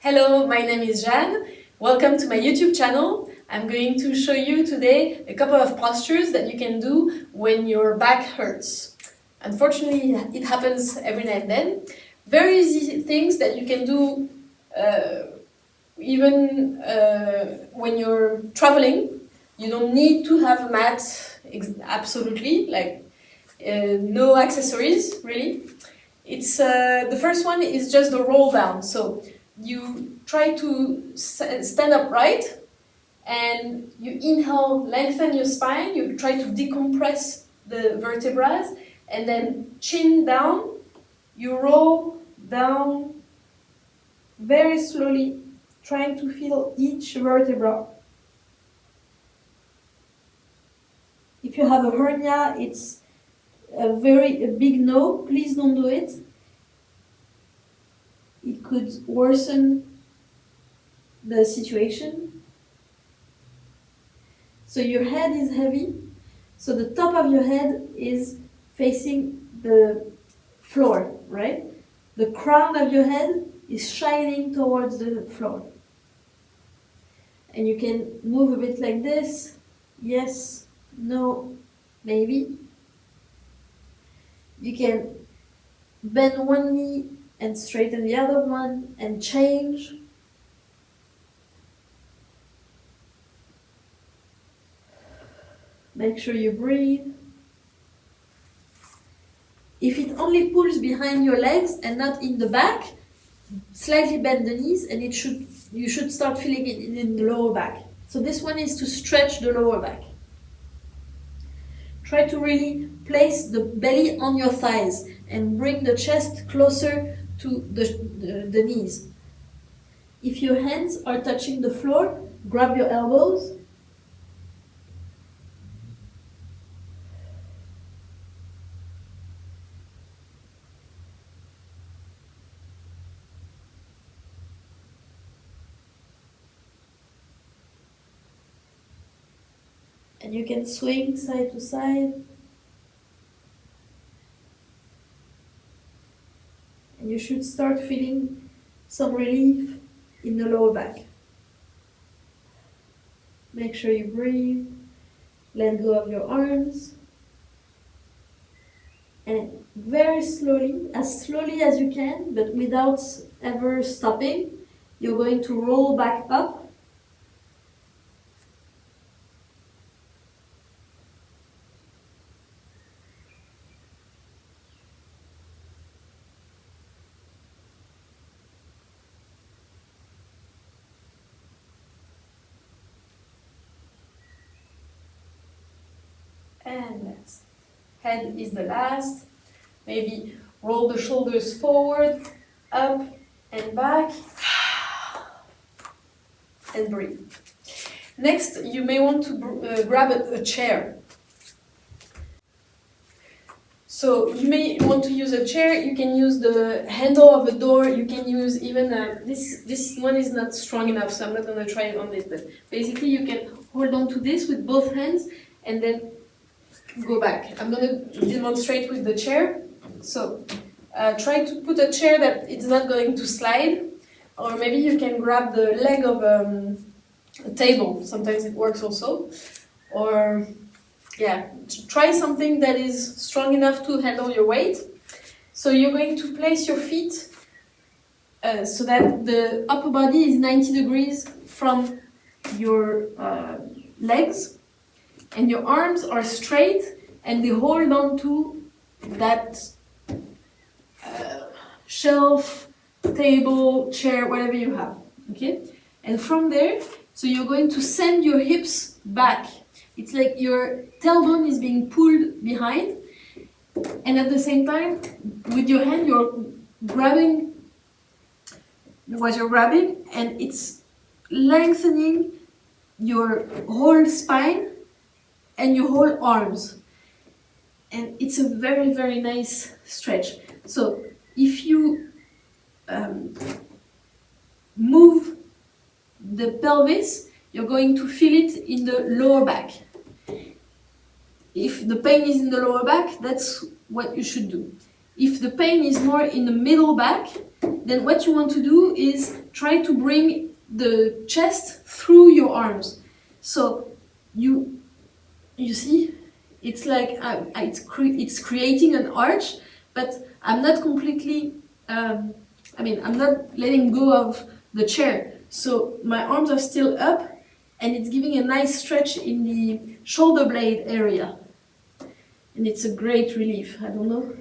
Hello, my name is Jeanne. Welcome to my YouTube channel. I'm going to show you today a couple of postures that you can do when your back hurts. Unfortunately, it happens every now and then. Very easy things that you can do even when you're traveling. You don't need to have a mat, absolutely, no accessories, really. It's the first one is just the roll down. So you try to stand upright and you inhale, lengthen your spine, you try to decompress the vertebrae, and then chin down, you roll down very slowly, trying to feel each vertebra. If you have a hernia, it's a big no, please don't do it. It could worsen the situation. So your head is heavy, so the top of your head is facing the floor, right? The crown of your head is shining towards the floor. And you can move a bit like this, yes, no, maybe. You can bend one knee and straighten the other one and change. Make sure you breathe. If it only pulls behind your legs and not in the back, slightly bend the knees and you should start feeling it in the lower back. So this one is to stretch the lower back. Try to really place the belly on your thighs and bring the chest closer to the knees. If your hands are touching the floor, grab your elbows. And you can swing side to side. And you should start feeling some relief in the lower back. Make sure you breathe. Let go of your arms. And very slowly as you can, but without ever stopping, you're going to roll back up. And that's head is the last. Maybe roll the shoulders forward, up and back, and breathe. Next, you may want to grab a chair. So you may want to use a chair. You can use the handle of a door. You can use even this one is not strong enough, so I'm not going to try it on this. But basically, you can hold on to this with both hands and then go back. I'm going to demonstrate with the chair. So try to put a chair that it's not going to slide, or maybe you can grab the leg of a table. Sometimes it works also. Or yeah, try something that is strong enough to handle your weight. So you're going to place your feet so that the upper body is 90 degrees from your legs. And your arms are straight and they hold on to that shelf, table, chair, whatever you have. Okay? And from there, so you're going to send your hips back. It's like your tailbone is being pulled behind. And at the same time, with your hand, you're grabbing what you're grabbing, and it's lengthening your whole spine and your whole arms. And it's a very, very nice stretch. So if you move the pelvis, you're going to feel it in the lower back. If the pain is in the lower back, that's what you should do. If the pain is more in the middle back, then what you want to do is try to bring the chest through your arms. So you see, it's like it's creating an arch, but I'm not completely, I'm not letting go of the chair. So my arms are still up, and it's giving a nice stretch in the shoulder blade area. And it's a great relief. I don't know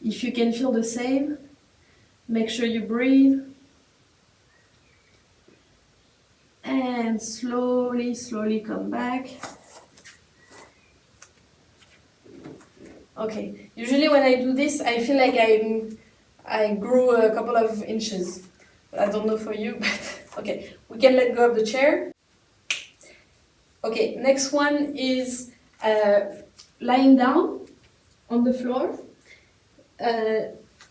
if you can feel the same. Make sure you breathe. And slowly, slowly come back. Okay, usually when I do this, I feel like I grew a couple of inches. I don't know for you, but okay, we can let go of the chair. Okay, next one is lying down on the floor.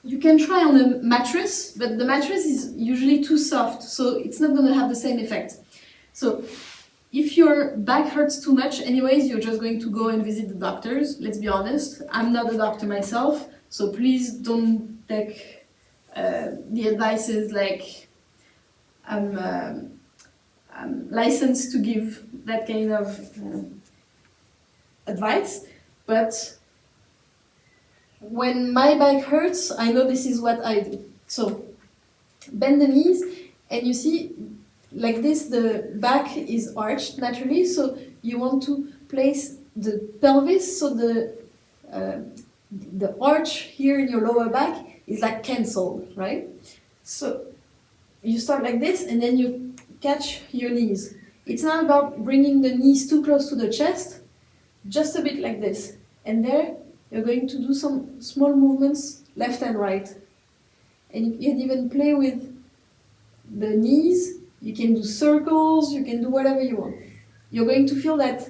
You can try on a mattress, but the mattress is usually too soft, so it's not going to have the same effect. So if your back hurts too much anyways, you're just going to go and visit the doctors. Let's be honest, I'm not a doctor myself, so please don't take the advices like I'm licensed to give that kind of advice. But when my back hurts, I know this is what I do. So bend the knees, and you see, like this, the back is arched naturally, so you want to place the pelvis, so the arch here in your lower back is like cancelled, right? So you start like this, and then you catch your knees. It's not about bringing the knees too close to the chest, just a bit like this. And there, you're going to do some small movements left and right. And you can even play with the knees. You can do circles, you can do whatever you want. You're going to feel that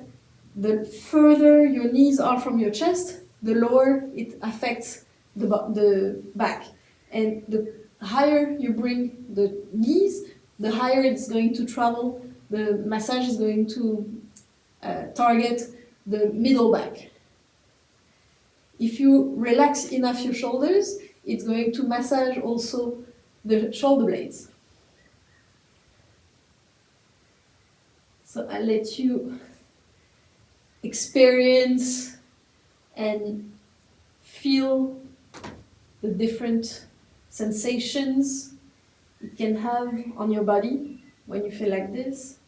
the further your knees are from your chest, the lower it affects the back. And the higher you bring the knees, the higher it's going to travel. The massage is going to target the middle back. If you relax enough your shoulders, it's going to massage also the shoulder blades. So I'll let you experience and feel the different sensations it can have on your body when you feel like this.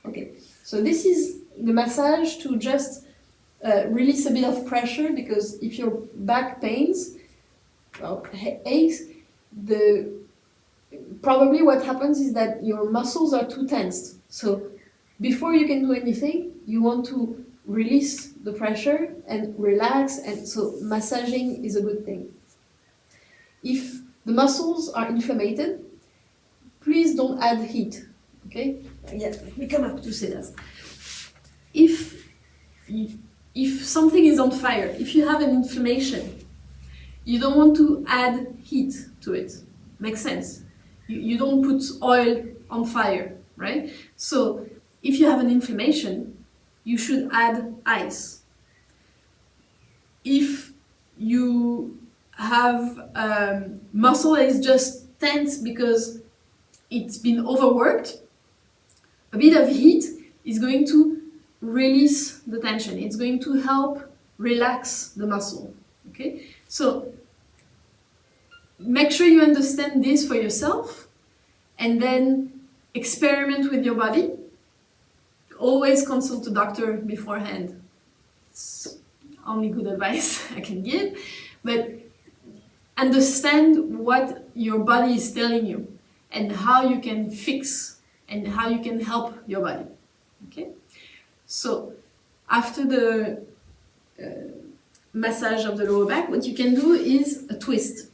Okay, so this is the massage to just release a bit of pressure, because if your back pains, aches, probably what happens is that your muscles are too tensed. So before you can do anything, you want to release the pressure and relax, and so massaging is a good thing. If the muscles are inflamed, please don't add heat. Okay? Yeah, let me come up to say that. If something is on fire, if you have an inflammation, you don't want to add heat to it. Makes sense? You don't put oil on fire, right? So if you have an inflammation, you should add ice. If you have muscle that is just tense because it's been overworked, a bit of heat is going to release the tension. It's going to help relax the muscle. Okay? So make sure you understand this for yourself, and then experiment with your body. Always consult a doctor beforehand. It's only good advice I can give, but understand what your body is telling you and how you can fix and how you can help your body. Okay? So after the massage of the lower back, what you can do is a twist.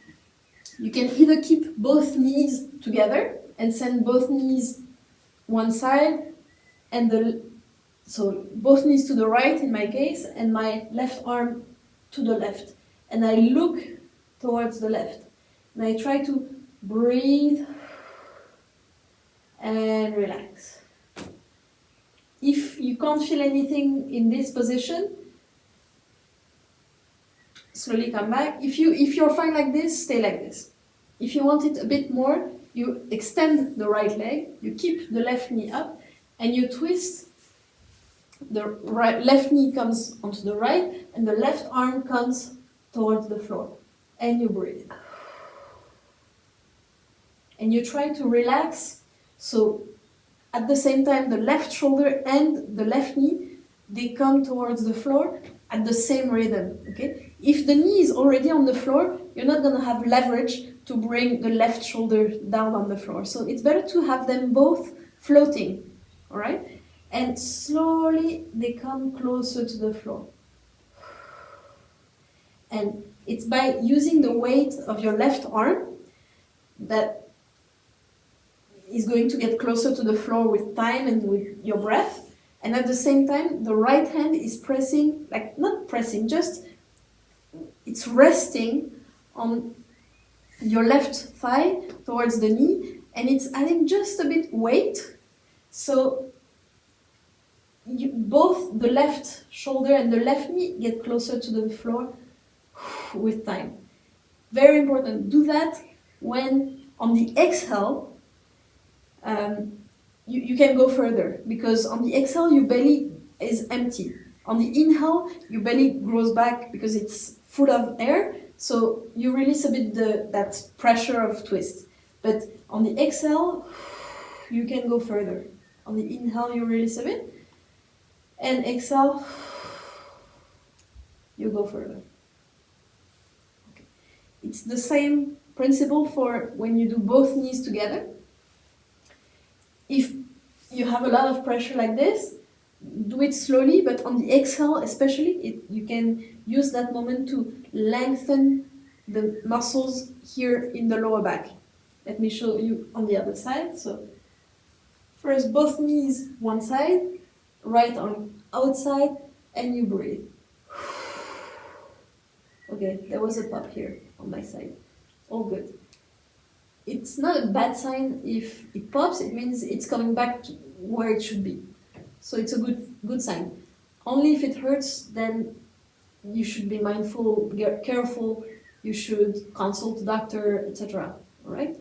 You can either keep both knees together and send both knees one side, and so both knees to the right in my case, and my left arm to the left. And I look towards the left. And I try to breathe and relax. If you can't feel anything in this position, slowly come back. If you're fine like this, stay like this. If you want it a bit more, you extend the right leg, you keep the left knee up, and you twist. The left knee comes onto the right, and the left arm comes towards the floor. And you breathe. And you try to relax, so at the same time the left shoulder and the left knee, they come towards the floor at the same rhythm, okay? If the knee is already on the floor, you're not gonna have leverage to bring the left shoulder down on the floor. So it's better to have them both floating, all right? And slowly they come closer to the floor. And it's by using the weight of your left arm that is going to get closer to the floor with time and with your breath. And at the same time, the right hand is pressing, like not pressing, just it's resting on your left thigh towards the knee, and it's adding just a bit weight. So both the left shoulder and the left knee get closer to the floor with time. Very important. Do that when on the exhale, you can go further, because on the exhale your belly is empty. On the inhale your belly grows back because it's full of air, so you release a bit that pressure of twist. But on the exhale you can go further. On the inhale you release a bit, and exhale you go further. Okay. It's the same principle for when you do both knees together. If you have a lot of pressure like this, do it slowly, but on the exhale especially, you can use that moment to lengthen the muscles here in the lower back. Let me show you on the other side. So first both knees one side, right arm outside, and you breathe. Okay, there was a pop here on my side. All good. It's not a bad sign if it pops, it means it's coming back to where it should be. So it's a good sign. Only if it hurts, then you should be mindful, careful, you should consult a doctor, etc. Alright?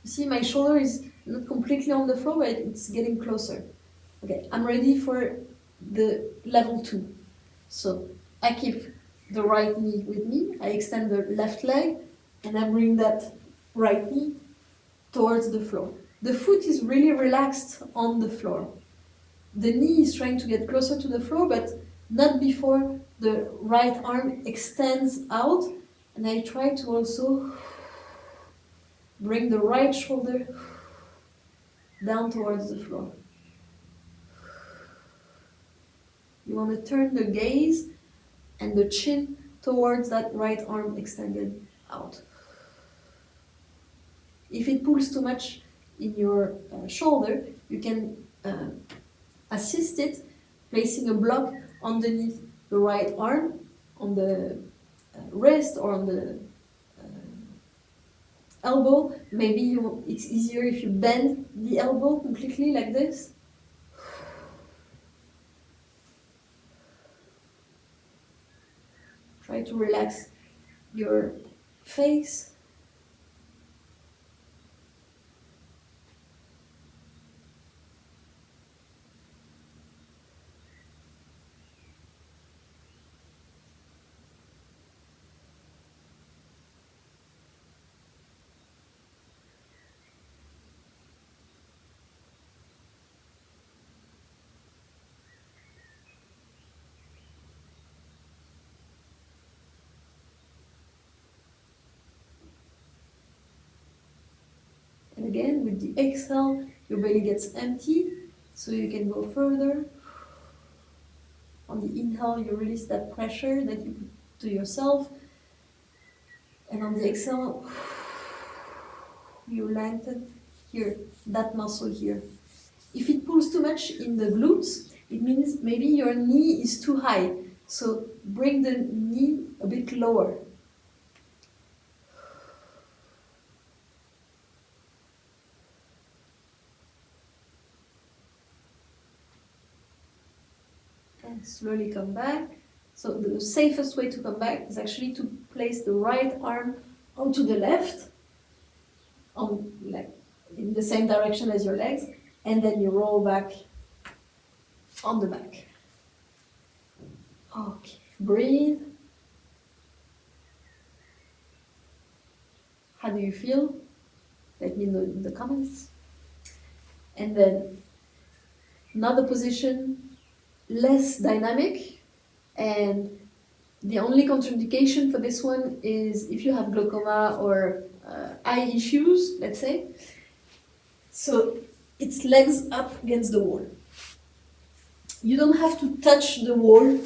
You see, my shoulder is not completely on the floor, but it's getting closer. Okay, I'm ready for the level 2. So I keep the right knee with me, I extend the left leg, and I bring that right knee towards the floor. The foot is really relaxed on the floor. The knee is trying to get closer to the floor, but not before the right arm extends out, and I try to also bring the right shoulder down towards the floor. You want to turn the gaze and the chin towards that right arm extended out. If it pulls too much in your shoulder, you can assist it, placing a block underneath the right arm, on the wrist or on the elbow. Maybe it's easier if you bend the elbow completely like this. Try to relax your face. And again, with the exhale, your belly gets empty, so you can go further. On the inhale, you release that pressure that you put to yourself. And on the exhale, you lengthen here, that muscle here. If it pulls too much in the glutes, it means maybe your knee is too high. So bring the knee a bit lower. and slowly come back. So the safest way to come back is actually to place the right arm onto the left, on like in the same direction as your legs, and then you roll back on the back. Okay, breathe. How do you feel? Let me know in the comments. And then another position, less dynamic, and the only contraindication for this one is if you have glaucoma or eye issues, let's say. So it's legs up against the wall. You don't have to touch the wall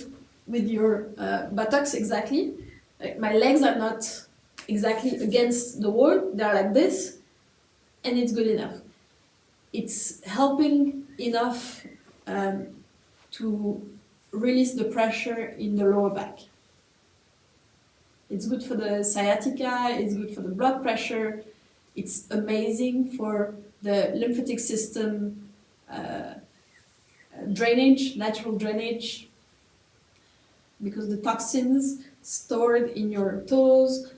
with your buttocks exactly. Like my legs are not exactly against the wall, they're like this, and it's good enough. It's helping enough to release the pressure in the lower back. It's good for the sciatica, it's good for the blood pressure, it's amazing for the lymphatic system drainage, natural drainage, because the toxins stored in your toes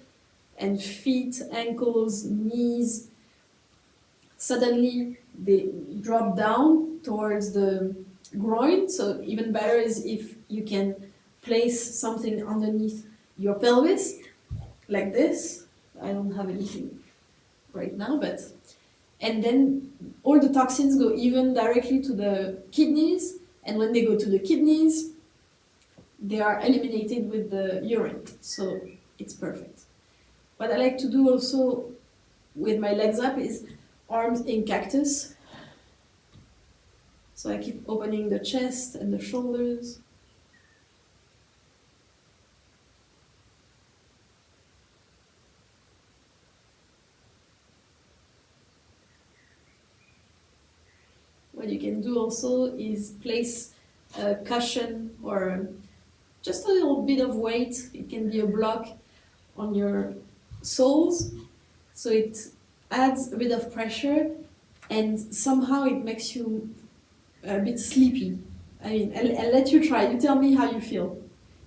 and feet, ankles, knees, suddenly they drop down towards the groin. So even better is if you can place something underneath your pelvis, like this. I don't have anything right now, but and then all the toxins go even directly to the kidneys, and when they go to the kidneys, they are eliminated with the urine, so it's perfect. What I like to do also with my legs up is arms in cactus. So I keep opening the chest and the shoulders. What you can do also is place a cushion or just a little bit of weight. It can be a block on your soles, so it adds a bit of pressure and somehow it makes you a bit sleepy. I mean, I'll let you try. You tell me how you feel.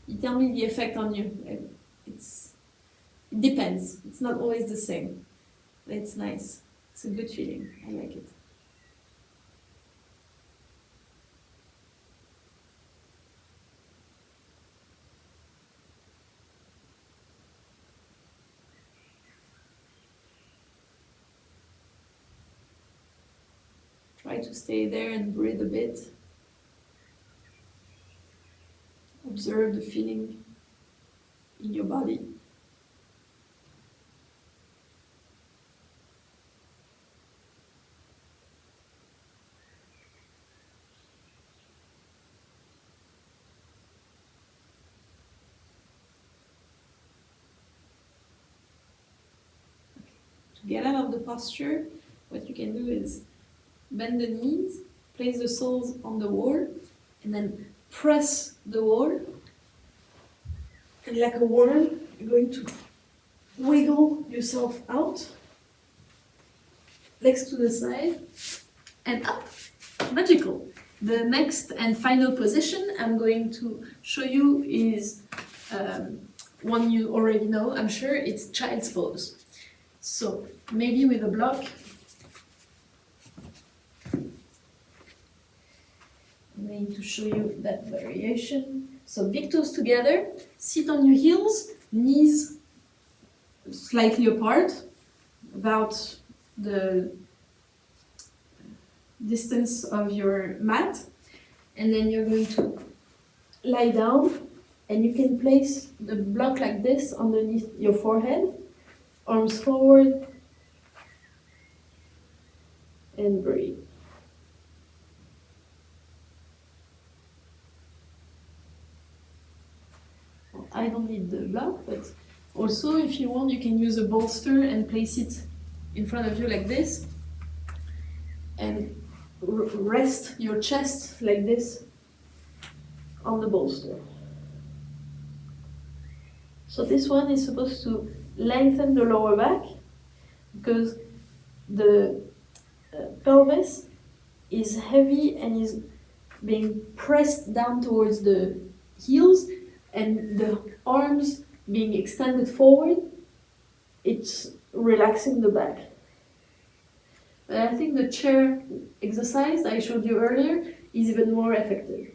You tell me the effect on you. It depends. It's not always the same. But it's nice. It's a good feeling. I like it. Try to stay there and breathe a bit. Observe the feeling in your body. To get out of the posture, what you can do is bend the knees, place the soles on the wall, and then press the wall. And like a worm, you're going to wiggle yourself out, legs to the side, and up. Magical. The next and final position I'm going to show you is one you already know, I'm sure. It's child's pose. So maybe with a block, I'm going to show you that variation. So big toes together, sit on your heels, knees slightly apart, about the distance of your mat, and then you're going to lie down, and you can place the block like this underneath your forehead, arms forward, and breathe. I don't need the block, but also if you want, you can use a bolster and place it in front of you like this, and rest your chest like this on the bolster. So this one is supposed to lengthen the lower back, because the pelvis is heavy and is being pressed down towards the heels and the arms being extended forward, it's relaxing the back. But I think the chair exercise I showed you earlier is even more effective.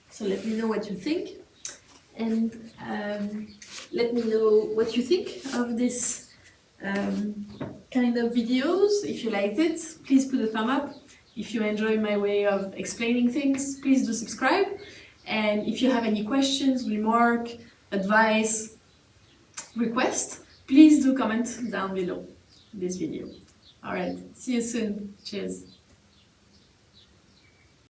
So let me know what you think, and let me know what you think of this kind of videos. If you liked it, please put a thumb up. If you enjoy my way of explaining things, please do subscribe. And if you have any questions, remark, advice, request, please do comment down below this video. Alright, see you soon. Cheers.